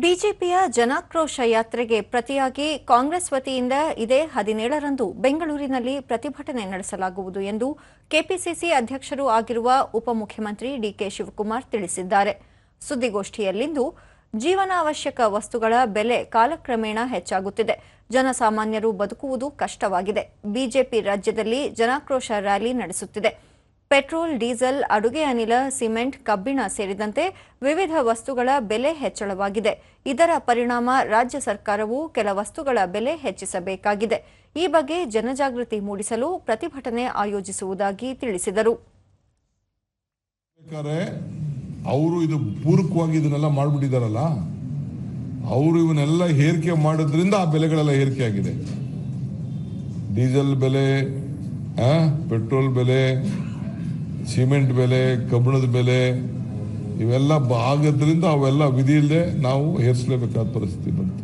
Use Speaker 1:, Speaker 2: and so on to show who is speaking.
Speaker 1: ಬಿಜೆಪಿಯ ಜನಾಕ್ರೋಶ ಯಾತ್ರೆಗೆ ಪ್ರತಿಯಾಗಿ ಕಾಂಗ್ರೆಸ್ ವತಿಯಿಂದ ಇದೇ 17ರಂದು ಬೆಂಗಳೂರಿನಲ್ಲಿ ಪ್ರತಿಭಟನೆ ನಡೆಸಲಾಗುವುದು ಎಂದು ಕೆಪಿಸಿಸಿ ಅಧ್ಯಕ್ಷರೂ ಆಗಿರುವ ಉಪಮುಖ್ಯಮಂತ್ರಿ ಡಿಕೆ ಶಿವಕುಮಾರ್ ತಿಳಿಸಿದ್ದಾರೆ. ಸುದ್ದಿಗೋಷ್ಠಿಯಲ್ಲಿಂದು ಜೀವನಾವಶ್ಯಕ ವಸ್ತುಗಳ ಬೆಲೆ ಕಾಲಕ್ರಮೇಣ ಹೆಚ್ಚಾಗುತ್ತಿದೆ, ಜನಸಾಮಾನ್ಯರು ಬದುಕುವುದು ಕಷ್ಟವಾಗಿದೆ. ಬಿಜೆಪಿ ರಾಜ್ಯದಲ್ಲಿ ಜನಾಕ್ರೋಶ ರ್ಯಾಲಿ ನಡೆಸುತ್ತಿದೆ. ಪೆಟ್ರೋಲ್, ಡೀಸೆಲ್, ಅಡುಗೆ ಅನಿಲ, ಸಿಮೆಂಟ್, ಕಬ್ಬಿಣ ಸೇರಿದಂತೆ ವಿವಿಧ ವಸ್ತುಗಳ ಬೆಲೆ ಹೆಚ್ಚಳವಾಗಿದೆ. ಇದರ ಪರಿಣಾಮ ರಾಜ್ಯ ಸರ್ಕಾರವು ಕೆಲ ವಸ್ತುಗಳ ಬೆಲೆ ಹೆಚ್ಚಿಸಬೇಕಾಗಿದೆ. ಈ ಬಗ್ಗೆ ಜನಜಾಗೃತಿ ಮೂಡಿಸಲು ಪ್ರತಿಭಟನೆ ಆಯೋಜಿಸುವುದಾಗಿ ತಿಳಿಸಿದರು.
Speaker 2: ಅವರು ಇದು ಪೂರಕವಾಗಿ ಇದನ್ನೆಲ್ಲ ಮಾಡಿಬಿಟ್ಟಿದಾರಲ್ಲ, ಅವರು ಇವನ್ನೆಲ್ಲ ಏರಿಕೆ ಮಾಡೋದ್ರಿಂದ ಆ ಬೆಲೆಗಳೆಲ್ಲ ಏರಿಕೆ ಆಗಿದೆ. ಡೀಸೆಲ್ ಬೆಲೆ, ಪೆಟ್ರೋಲ್ ಬೆಲೆ, ಸಿಮೆಂಟ್ ಬೆಲೆ, ಕಬ್ಬಿಣದ ಬೆಲೆ ಇವೆಲ್ಲ ಆಗೋದ್ರಿಂದ ಅವೆಲ್ಲ ವಿಧಿ ಇಲ್ಲದೆ ನಾವು ಏರಿಸಲೇಬೇಕಾದ ಪರಿಸ್ಥಿತಿ ಬಂತು.